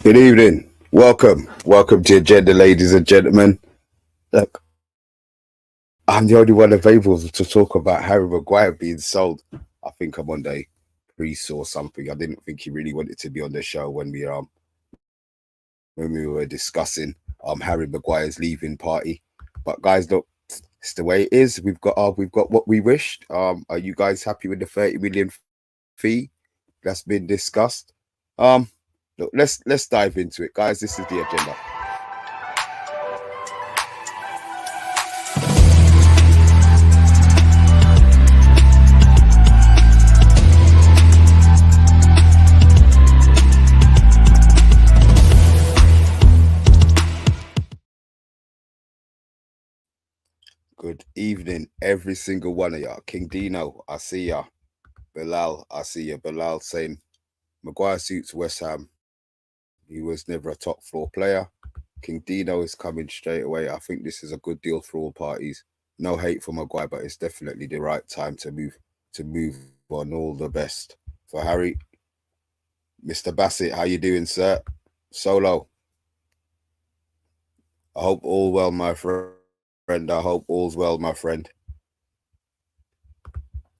Good evening. Welcome to Agenda, ladies and gentlemen. Look, I'm the only one available to talk about Harry Maguire being sold. I think I'm on the pre-saw something. I didn't think he really wanted to be on the show when we were discussing Harry Maguire's leaving party. But guys, look, it's the way it is. We've got what we wished. Are you guys happy with the 30 million fee that's been discussed? Look, let's dive into it, guys. This is the agenda. Good evening, every single one of y'all. King Dino, I see ya. Bilal, I see ya. Bilal saying Maguire suits West Ham. He was never a top floor player. King Dino is coming straight away. I think this is a good deal for all parties. No hate for Maguire, but it's definitely the right time to move on. All the best for Harry. Mr. Bassett, how you doing, sir? Solo. I hope all well, my friend. I hope all's well, my friend.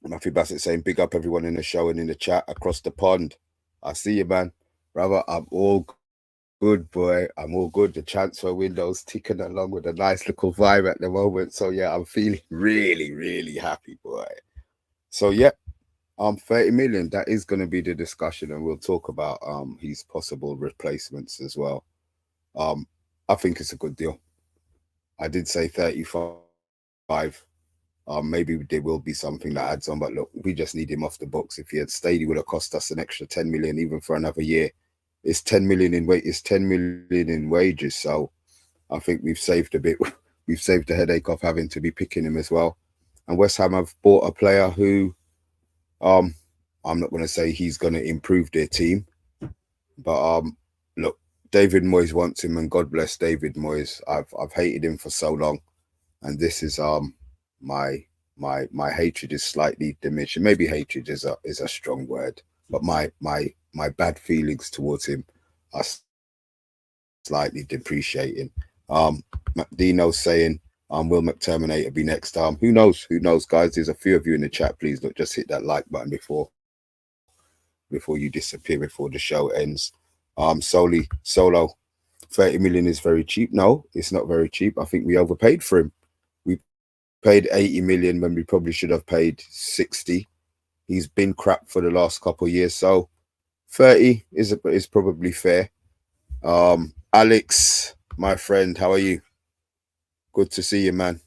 Matthew Bassett saying, big up everyone in the show and in the chat across the pond. I see you, man. Brother, I'm all good, boy. I'm all good. The transfer window's ticking along with a nice little vibe at the moment. So, yeah, I'm feeling really, really happy, boy. So, yeah, 30 million. That is going to be the discussion, and we'll talk about his possible replacements as well. I think it's a good deal. I did say 35. Maybe there will be something that adds on, but look, we just need him off the books. If he had stayed, he would have cost us an extra 10 million, even for another year. It's 10 million in weight. It's 10 million in wages. So I think we've saved a bit. We've saved the headache of having to be picking him as well. And West Ham have bought a player who, I'm not going to say he's going to improve their team, but look, David Moyes wants him, and God bless David Moyes. I've hated him for so long, and this is my hatred is slightly diminished. Maybe hatred is a strong word, but my bad feelings towards him are slightly depreciating. Dino saying, will McTerminator be next? Who knows, guys? There's a few of you in the chat. Please look, just hit that like button before you disappear, before the show ends. Solo 30 million is very cheap. No, it's not very cheap. I think we overpaid for him. We paid 80 million when we probably should have paid 60. He's been crap for the last couple of years, so 30 is probably fair. Alex, my friend, how are you? Good to see you, man.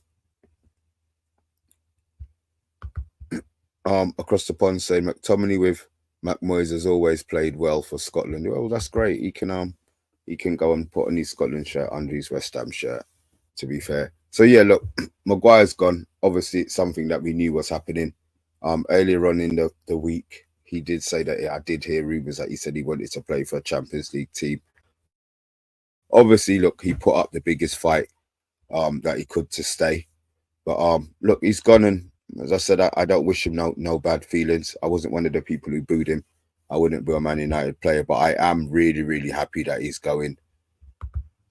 Across the pond saying McTominay with Mac Moyes has always played well for Scotland. Well, that's great. He can go and put on his Scotland shirt under his West Ham shirt, to be fair. So yeah, look, Maguire's gone. Obviously, it's something that we knew was happening. Earlier on in the week, he did say that I did hear rumours that he said he wanted to play for a Champions League team. Obviously, look, he put up the biggest fight that he could to stay. But look, he's gone, and as I said, I don't wish him no bad feelings. I wasn't one of the people who booed him. I wouldn't be a Man United player, but I am really, really happy that he's going.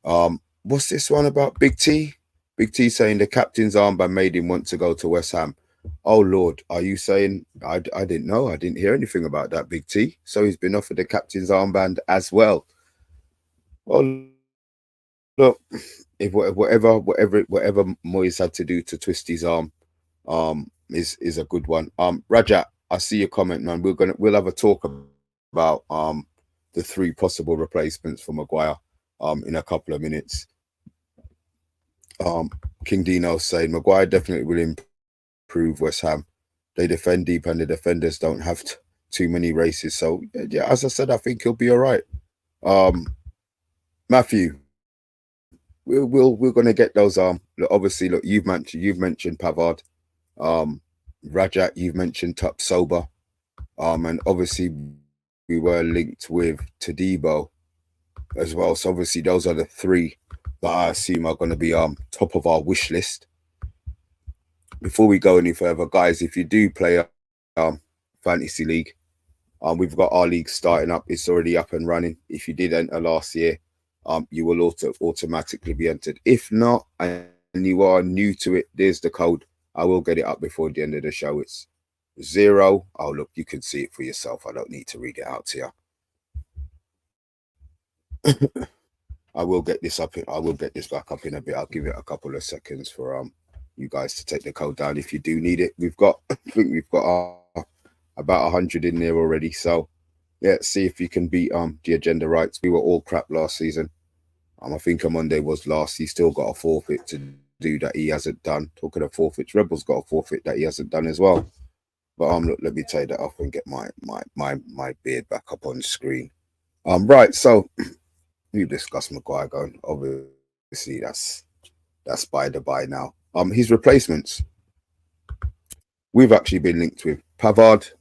What's this one about Big T? Big T saying the captain's armband made him want to go to West Ham. Oh, Lord, are you saying... I didn't know. I didn't hear anything about that, Big T. So he's been offered the captain's armband as well. Well, look, if whatever Moyes had to do to twist his arm is a good one. Rajat, I see your comment, man. We'll have a talk about the 3 possible replacements for Maguire in a couple of minutes. King Dino saying Maguire definitely will improve West Ham. They defend deep, and the defenders don't have too many races. So yeah, as I said, I think he'll be all right. Matthew, we're gonna get those. Look, obviously, look, you've mentioned Pavard. Rajat, you've mentioned Top Sober. And obviously we were linked with Todibo as well. So obviously those are the 3 that I assume are going to be top of our wish list. Before we go any further, guys, if you do play fantasy league, We've got our league starting up. It's already up and running. If you did enter last year, you will automatically be entered. If not, and you are new to it, there's the code. I will get it up before the end of the show. It's 0. Oh, look, you can see it for yourself. I don't need to read it out to you. I will get this up. I will get this back up in a bit. I'll give it a couple of seconds for you guys to take the code down if you do need it. We've got, I think we've got about 100 in there already. So yeah, see if you can beat the agenda rights. We were all crap last season. I think OMONDI was last. He still got a forfeit to do that he hasn't done. Talking of forfeits, Rebel's got a forfeit that he hasn't done as well. But look, let me take that off and get my beard back up on the screen. Right, so we discussed Maguire going. Obviously, that's by the by now. His replacements. We've actually been linked with Pavard.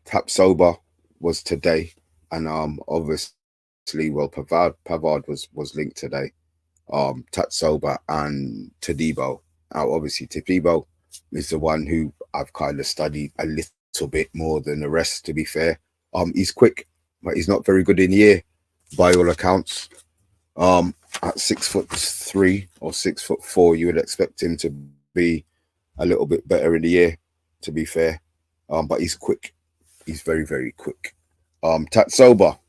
Tapsoba was today, and obviously, well, Pavard was linked today. Tatsoba and Todibo. Now, obviously, Todibo is the one who I've kind of studied a little bit more than the rest, to be fair. He's quick, but he's not very good in the air, by all accounts. At 6'3" or 6'4", you would expect him to be a little bit better in the air, to be fair. But he's quick. He's very, very quick. Tatsoba,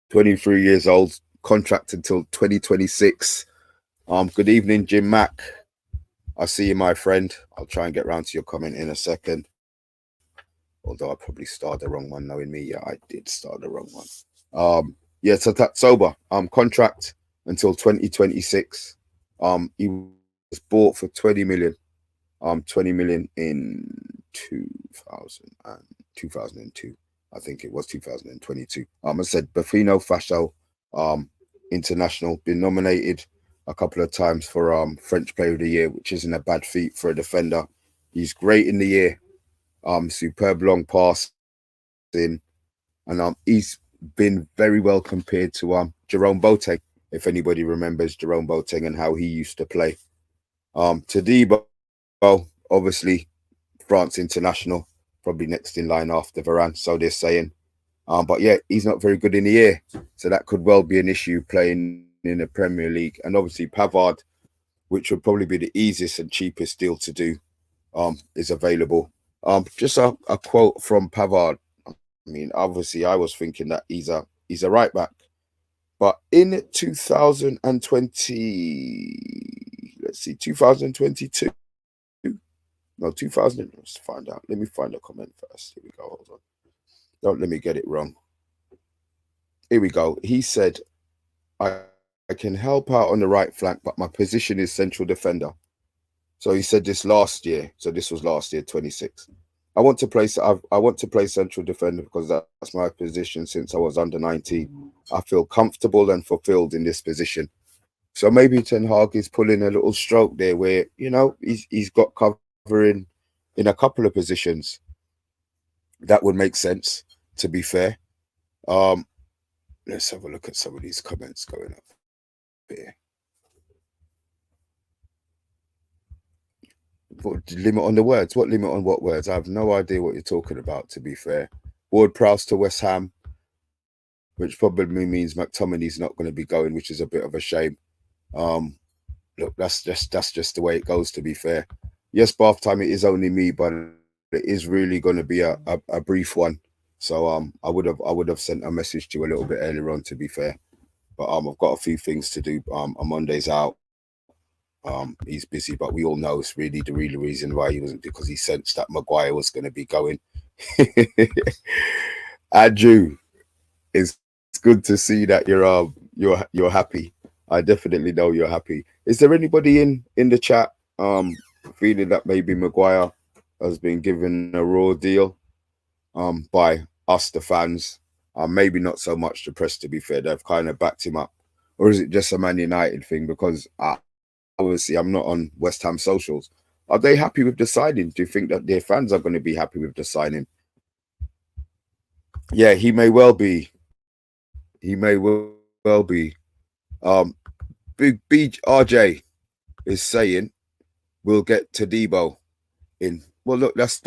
23 years old, contract until 2026. Good evening, Jim Mack. I see you, my friend. I'll try and get round to your comment in a second. Although I probably started the wrong one, knowing me. Yeah, I did start the wrong one. Yeah, so Tatsoba, contract until 2026. He was bought for 20 million. 20 million in 2002. I think it was 2022. I said Bafino Fasho, international, been nominated a couple of times for French Player of the Year, which isn't a bad feat for a defender. He's great in the air, superb long passing, and he's been very well compared to Jerome Boateng, if anybody remembers Jerome Boateng and how he used to play. Todibo, obviously France international, probably next in line after Varane, so they're saying. But yeah, he's not very good in the air, so that could well be an issue playing in the Premier League. And obviously Pavard, which would probably be the easiest and cheapest deal to do, is available. Just a quote from Pavard. I mean, obviously, I was thinking that he's a right back, but in 2020, let's see, 2022. No, 2000. Let's find out. Let me find a comment first. Here we go. Hold on. Don't let me get it wrong. Here we go. He said, I can help out on the right flank, but my position is central defender. So he said this last year. So this was last year, 26. I want to play central defender because that's my position since I was under 19. I feel comfortable and fulfilled in this position. So maybe Ten Hag is pulling a little stroke there where, you know, he's got covering in a couple of positions. That would make sense, to be fair. Let's have a look at some of these comments going up here. What limit on the words? What limit on what words? I have no idea what you're talking about, to be fair. Ward-Prowse to West Ham, which probably means McTominay's not going to be going, which is a bit of a shame. Look, that's just the way it goes, to be fair. Yes, bath time, it is only me, but it is really going to be a brief one. So I would have sent a message to you a little bit earlier on, to be fair. But I've got a few things to do. Monday's out. He's busy, but we all know it's really the real reason why he wasn't, because he sensed that Maguire was going to be going. Andrew, it's good to see that you're happy. I definitely know you're happy. Is there anybody in the chat feeling that maybe Maguire has been given a raw deal by us, the fans? Maybe not so much the press, to be fair. They've kind of backed him up. Or is it just a Man United thing? Because obviously I'm not on West Ham socials. Are they happy with the signing? Do you think that their fans are going to be happy with the signing? Yeah, he may well be. He may well be. Big RJ is saying we'll get Todibo in Well, look, that's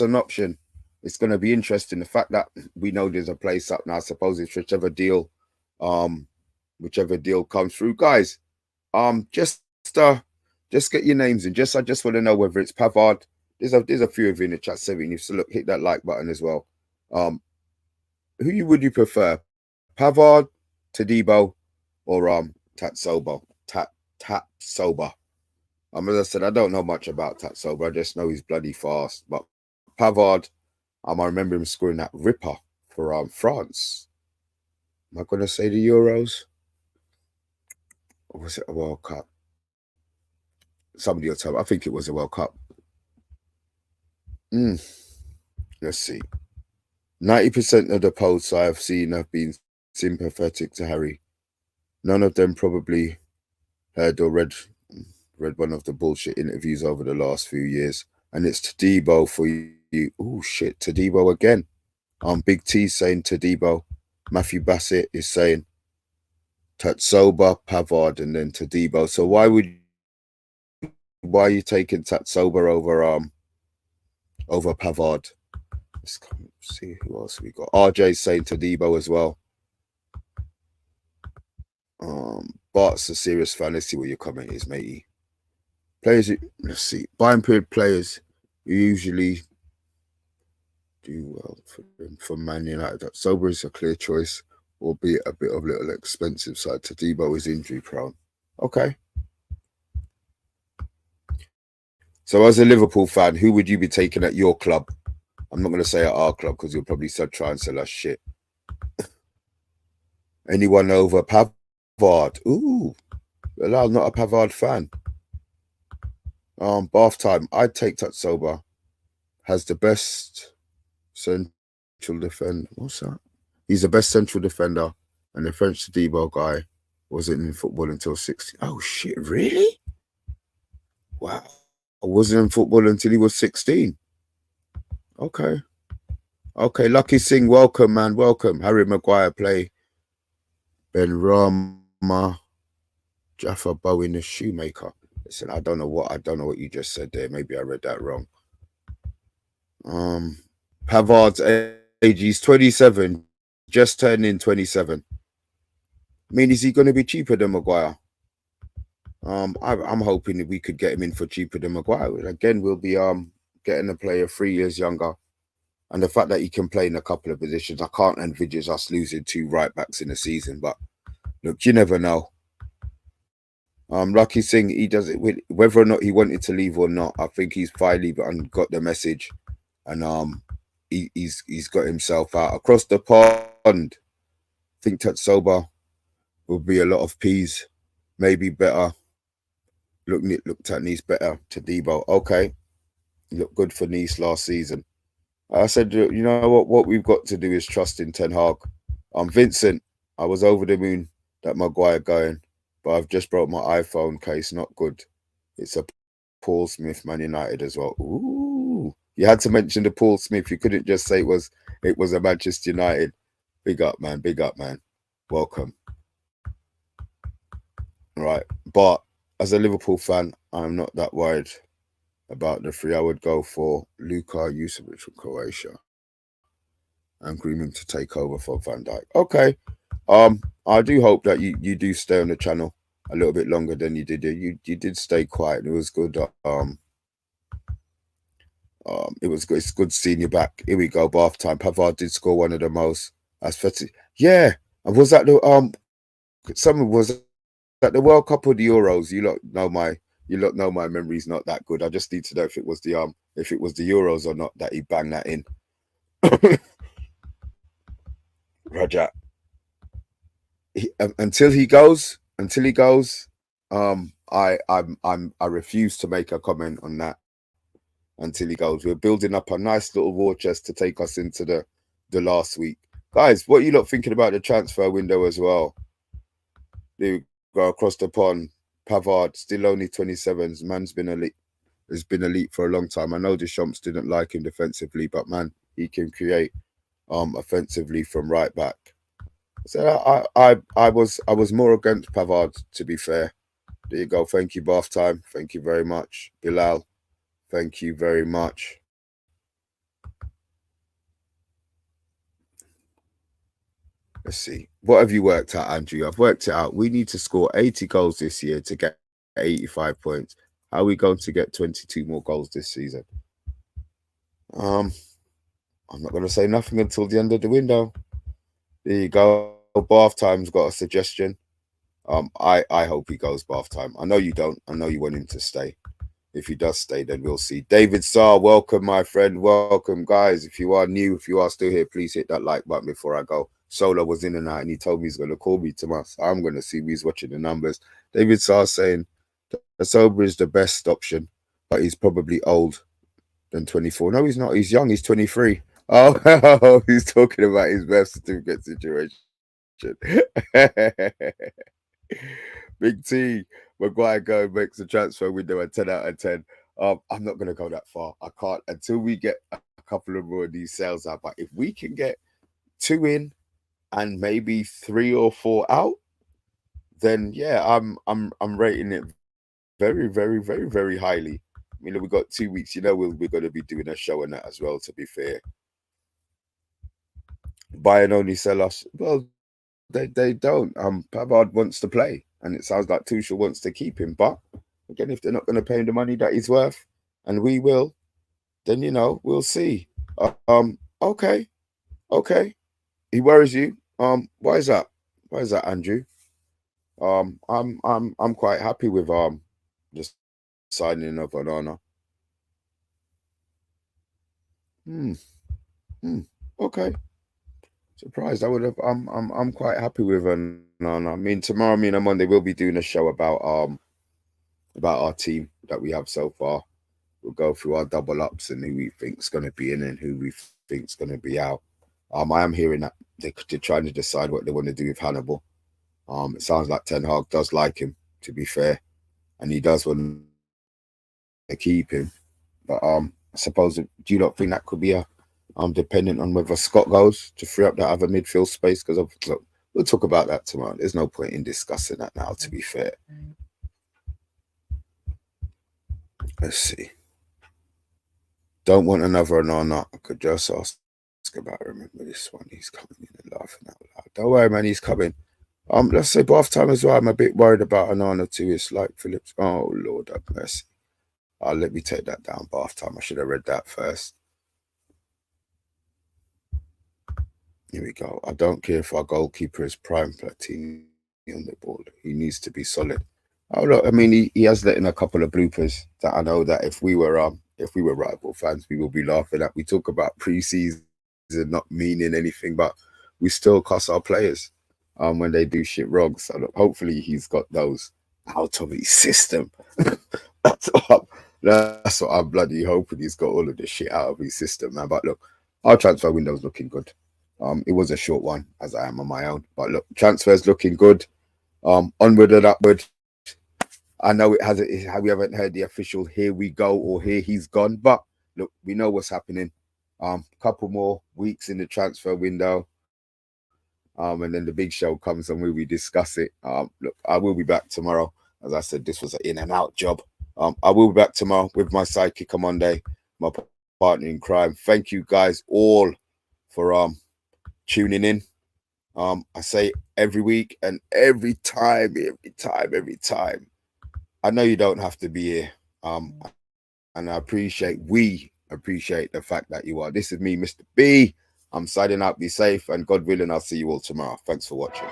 an option. It's going to be interesting. The fact that we know there's a place up now. I suppose it's um, whichever deal comes through, guys. Just get your names in. I just want to know whether it's Pavard. There's a few of you in the chat, saying so look, hit that like button as well. Would you prefer, Pavard, Tadibo, or Tatsoba? As I said, I don't know much about Tatsoba. I just know he's bloody fast. But Pavard, I remember him scoring that ripper for France. Am I going to say the Euros? Or was it a World Cup? Somebody will tell me. I think it was a World Cup. Let's see. 90% of the posts I have seen have been sympathetic to Harry. None of them probably heard or read one of the bullshit interviews over the last few years. And it's Tadibo for you. Oh shit, Tadibo again. Big T saying Tadibo. Matthew Bassett is saying Tatsoba, Pavard, and then Tadibo. So why are you taking Tatsoba over Pavard? Let's see who else we got. RJ saying Tadibo as well. Bart's a serious fan. Let's see what your comment is, matey. Players, let's see. Buying period players usually do well for Man United. Tatsoba is a clear choice, albeit a bit of little expensive side. Tadibo is injury prone. Okay. So as a Liverpool fan, who would you be taking at your club? I'm not going to say at our club because you'll probably try and sell us shit. Anyone over Pavard? Ooh, well, I'm not a Pavard fan. Bath time. I'd take Tatsoba. Has the best central defender. What's that? He's the best central defender, and the French Tadibo guy wasn't in football until 16. Oh shit! Really? Wow. I wasn't in football until he was 16. Okay. Okay, Lucky Singh, welcome, man. Welcome. Harry Maguire play. Ben Rama. Jaffa Bowen, the shoemaker. Listen, I don't know what you just said there. Maybe I read that wrong. Pavard's age, he's 27. Just turned in 27. I mean, is he going to be cheaper than Maguire? I'm hoping that we could get him in for cheaper than Maguire. Again, we'll be getting a player 3 years younger, and the fact that he can play in a couple of positions, I can't envisage us losing 2 right backs in a season. But look, you never know. Lucky Singh, he does it with whether or not he wanted to leave or not. I think he's finally got the message, and he's got himself out across the pond. I think Tatsoba will be a lot of P's, maybe better. Looked at Nice better. Tadibo, okay, looked good for Nice last season. I said, you know what we've got to do is trust in Ten Hag. Vincent, I was over the moon that Maguire going, but I've just broke my iPhone case. Not good. It's a Paul Smith Man United as well. Ooh, you had to mention the Paul Smith. You couldn't just say it was a Manchester United. Big up, man. Big up, man. Welcome. Right, but as a Liverpool fan, I'm not that worried about the 3. I would go for Luka Jusovic from Croatia and Greenman to take over for Van Dijk. Okay. I do hope that you do stay on the channel a little bit longer than you did. You did stay quiet. It was good. It was good. It's good seeing you back. Here we go. Bath time. Pavard did score one of the most. Yeah. And was that the someone was at the World Cup or the Euros? You lot know my memory's not that good. I just need to know if it was the Euros or not that he banged that in. Rajat. Until he goes, I refuse to make a comment on that until he goes. We're building up a nice little war chest to take us into the last week. Guys, what are you lot thinking about the transfer window as well? They go across the pond. Pavard, still only 27. Man's been elite. Has been elite for a long time. I know Deschamps didn't like him defensively, but man, he can create offensively from right back. So I was more against Pavard, to be fair. There you go. Thank you, Bath time. Thank you very much, Bilal. Thank you very much. Let's see. What have you worked out, Andrew? I've worked it out. We need to score 80 goals this year to get 85 points. How are we going to get 22 more goals this season? Um, I'm not going to say nothing until the end of the window. There you go. Bath Time's got a suggestion. I hope he goes bath time. I know you don't. I know you want him to stay. If he does stay, then we'll see. David Saar, welcome, my friend. Welcome, guys. If you are new, if you are still here, please hit that like button before I go. Solo was in and out, and he told me he's going to call me tomorrow. So I'm going to see he's watching the numbers. David Saar saying Asoba is the best option, but he's probably old than 24. No, he's not. He's young. He's 23. Oh, he's talking about his birth certificate situation. Big T, Maguire go makes a transfer window at 10 out of 10. I'm not going to go that far. I can't until we get a couple of more of these sales out. But if we can get 2 in and maybe 3 or 4 out, then yeah, I'm rating it very, very, very, very highly. I mean, we've got 2 weeks. You know, we're going to be doing a show on that as well. To be fair, buy and only sell us. Well, they don't. Pavard wants to play, and it sounds like Tuchel wants to keep him. But again, if they're not going to pay him the money that he's worth, and we will, then we'll see. Okay, okay. He worries you. Why is that? Why is that, Andrew? I'm quite happy with the signing of Onana. Okay. Surprised. I would have. I'm quite happy with Onana. I mean, tomorrow, me and Monday, we'll be doing a show about our team that we have so far. We'll go through our double ups and who we think's going to be in and who we think's going to be out. I am hearing that they're trying to decide what they want to do with Hannibal. It sounds like Ten Hag does like him, to be fair, and he does want to keep him. But I suppose, do you not think that could be a dependent on whether Scott goes to free up that other midfield space? Because we'll talk about that tomorrow. There's no point in discussing that now, to be fair. Let's see. Don't want another Onana. I could just ask about. Remember this one. He's coming in and laughing out loud. Don't worry, man. He's coming. Let's say bath time as well. I'm a bit worried about Onana too. It's like Phillips. Oh Lord have mercy. Let me take that down. Bath time. I should have read that first. Here we go. I don't care if our goalkeeper is prime Platini on the ball. He needs to be solid. Oh look, I mean, he has let in a couple of bloopers that I know that if we were rival fans, we will be laughing at. We talk about pre-season not meaning anything, but we still cuss our players when they do shit wrong. So look, hopefully he's got those out of his system. that's what I'm bloody hoping. He's got all of this shit out of his system, man. But look, our transfer window's looking good. It was a short one, as I am on my own. But look, transfer's looking good. Onward and upward. I know we haven't heard the official "here we go" or "here he's gone," but look, we know what's happening. Couple more weeks in the transfer window, and then the big show comes and we discuss it. Look, I will be back tomorrow. As I said, this was an in and out job. I will be back tomorrow with my sidekick on Monday, my partner in crime. Thank you guys all for tuning in. I say every week and every time. I know you don't have to be here. And we appreciate the fact that you are. This is me, Mr. B. I'm signing out. Be safe, and God willing, I'll see you all tomorrow. Thanks for watching.